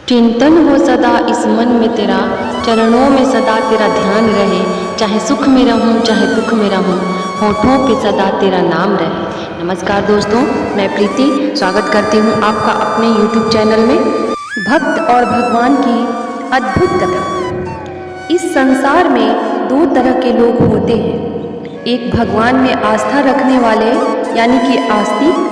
चिंतन हो सदा इस मन में तेरा, चरणों में सदा तेरा ध्यान रहे। चाहे सुख में रहूं चाहे दुख में रहूं, होठों पे सदा तेरा नाम रहे। नमस्कार दोस्तों, मैं प्रीति स्वागत करती हूं आपका अपने YouTube चैनल में। भक्त और भगवान की अद्भुत कथा। इस संसार में दो तरह के लोग होते हैं, एक भगवान में आस्था रखने वाले यानी कि आस्तिक,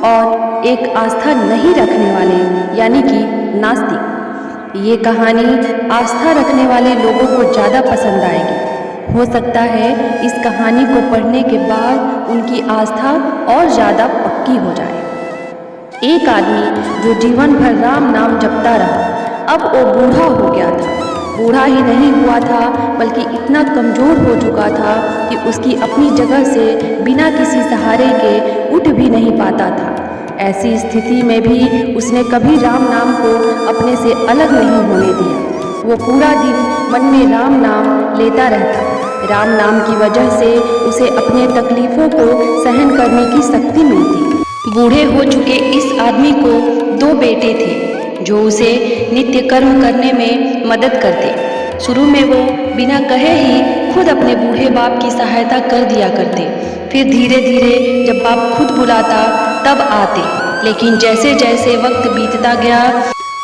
और एक आस्था नहीं रखने वाले यानी कि नास्तिक। ये कहानी आस्था रखने वाले लोगों को ज़्यादा पसंद आएगी। हो सकता है इस कहानी को पढ़ने के बाद उनकी आस्था और ज़्यादा पक्की हो जाए। एक आदमी जो जीवन भर राम नाम जपता रहा, अब वो बूढ़ा हो गया था। बूढ़ा ही नहीं हुआ था बल्कि इतना कमज़ोर हो चुका था कि उसकी अपनी जगह से बिना किसी सहारे के उठ भी नहीं पाता था। ऐसी स्थिति में भी उसने कभी राम नाम को अपने से अलग नहीं होने दिया। वो पूरा दिन मन में राम नाम लेता रहता। राम नाम की वजह से उसे अपने तकलीफ़ों को सहन करने की शक्ति मिलती। बूढ़े हो चुके इस आदमी को दो बेटे थे जो उसे नित्य कर्म करने में मदद करते। शुरू में वो बिना कहे ही खुद अपने बूढ़े बाप की सहायता कर दिया करते। फिर धीरे धीरे जब बाप खुद बुलाता तब आते, लेकिन जैसे जैसे वक्त बीतता गया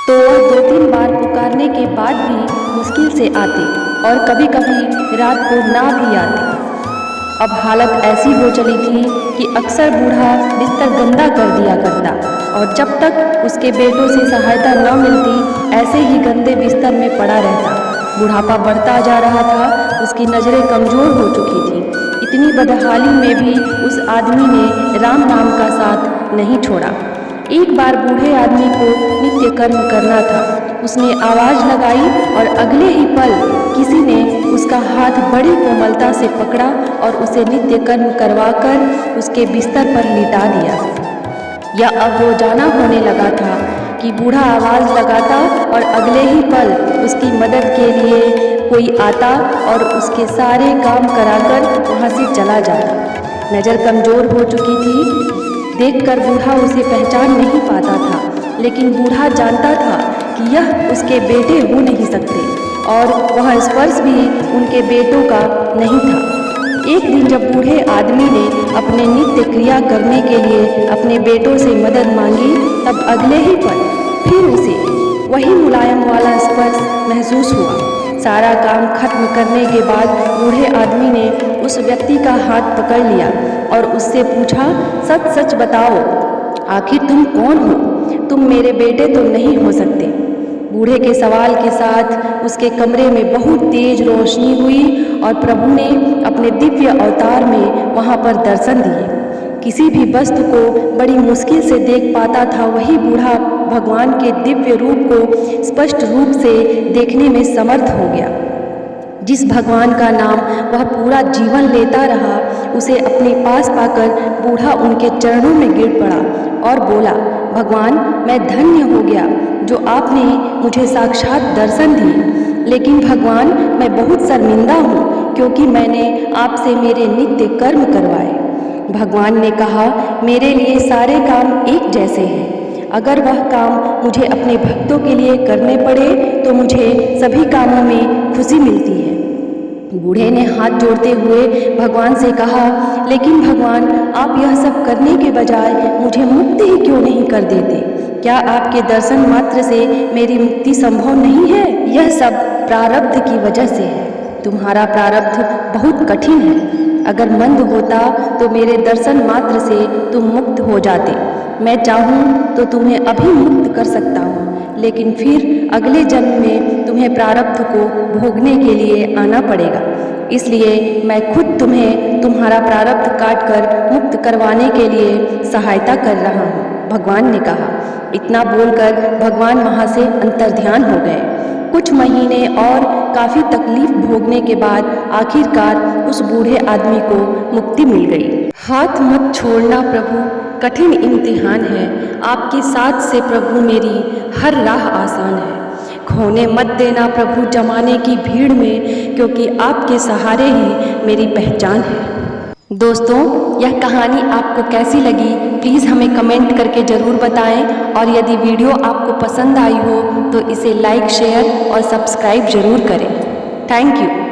तो वह 2-3 बार पुकारने के बाद भी मुश्किल से आते और कभी कभी रात को ना भी आते। अब हालत ऐसी हो चली थी कि अक्सर बूढ़ा बिस्तर गंदा कर दिया करता और जब तक उसके बेटों से सहायता न मिलती ऐसे ही गंदे बिस्तर में पड़ा रहता। बुढ़ापा बढ़ता जा रहा था, उसकी नज़रें कमज़ोर हो चुकी थी। इतनी बदहाली में भी उस आदमी ने राम नाम का साथ नहीं छोड़ा। एक बार बूढ़े आदमी को नित्य कर्म करना था। उसने आवाज़ लगाई और अगले ही पल किसी ने उसका हाथ बड़ी कोमलता से पकड़ा और उसे नित्य कर्म करवाकर उसके बिस्तर पर लिटा दिया। यह अब रोजाना होने लगा था कि बूढ़ा आवाज़ लगाता और अगले ही पल उसकी मदद के लिए कोई आता और उसके सारे काम कराकर वहाँ से चला जाता। नज़र कमज़ोर हो चुकी थी, देखकर बूढ़ा उसे पहचान नहीं पाता था, लेकिन बूढ़ा जानता था कि यह उसके बेटे हो नहीं सकते और वह स्पर्श भी उनके बेटों का नहीं था। एक दिन जब बूढ़े आदमी ने अपने नित्य क्रिया करने के लिए अपने बेटों से मदद मांगी, तब अगले ही पल फिर उसे वही मुलायम वाला स्पर्श महसूस हुआ। सारा काम खत्म करने के बाद बूढ़े आदमी ने उस व्यक्ति का हाथ पकड़ लिया और उससे पूछा, सच सच बताओ, आखिर तुम कौन हो? तुम मेरे बेटे तो नहीं हो सकते। बूढ़े के सवाल के साथ उसके कमरे में बहुत तेज रोशनी हुई और प्रभु ने अपने दिव्य अवतार में वहाँ पर दर्शन दिए। किसी भी वस्तु को बड़ी मुश्किल से देख पाता था, वही बूढ़ा भगवान के दिव्य रूप को स्पष्ट रूप से देखने में समर्थ हो गया। जिस भगवान का नाम वह पूरा जीवन लेता रहा, उसे अपने पास पाकर बूढ़ा उनके चरणों में गिर पड़ा और बोला, भगवान, मैं धन्य हो गया जो आपने मुझे साक्षात दर्शन दिए। लेकिन भगवान, मैं बहुत शर्मिंदा हूँ क्योंकि मैंने आपसे मेरे नित्य कर्म करवाए। भगवान ने कहा, मेरे लिए सारे काम एक जैसे हैं। अगर वह काम मुझे अपने भक्तों के लिए करने पड़े तो मुझे सभी कामों में खुशी मिलती है। बूढ़े ने हाथ जोड़ते हुए भगवान से कहा, लेकिन भगवान, आप यह सब करने के बजाय मुझे मुक्ति ही क्यों नहीं कर देते? क्या आपके दर्शन मात्र से मेरी मुक्ति संभव नहीं है? यह सब प्रारब्ध की वजह से है। तुम्हारा प्रारब्ध बहुत कठिन है। अगर मंद होता तो मेरे दर्शन मात्र से तुम मुक्त हो जाते। मैं चाहूँ तो तुम्हें अभी मुक्त कर सकता हूँ, लेकिन फिर अगले जन्म में तुम्हें प्रारब्ध को भोगने के लिए आना पड़ेगा। इसलिए मैं खुद तुम्हें तुम्हारा प्रारब्ध काटकर मुक्त करवाने के लिए सहायता कर रहा हूँ, भगवान ने कहा। इतना बोलकर भगवान वहाँ से अंतर्ध्यान हो गए। कुछ महीने और काफ़ी तकलीफ भोगने के बाद आखिरकार उस बूढ़े आदमी को मुक्ति मिल गई। हाथ मत छोड़ना प्रभु, कठिन इम्तिहान है। आपके साथ से प्रभु मेरी हर राह आसान है। खोने मत देना प्रभु जमाने की भीड़ में, क्योंकि आपके सहारे ही मेरी पहचान है। दोस्तों, यह कहानी आपको कैसी लगी प्लीज़ हमें कमेंट करके ज़रूर बताएं और यदि वीडियो आपको पसंद आई हो तो इसे लाइक, शेयर और सब्सक्राइब ज़रूर करें। Thank you.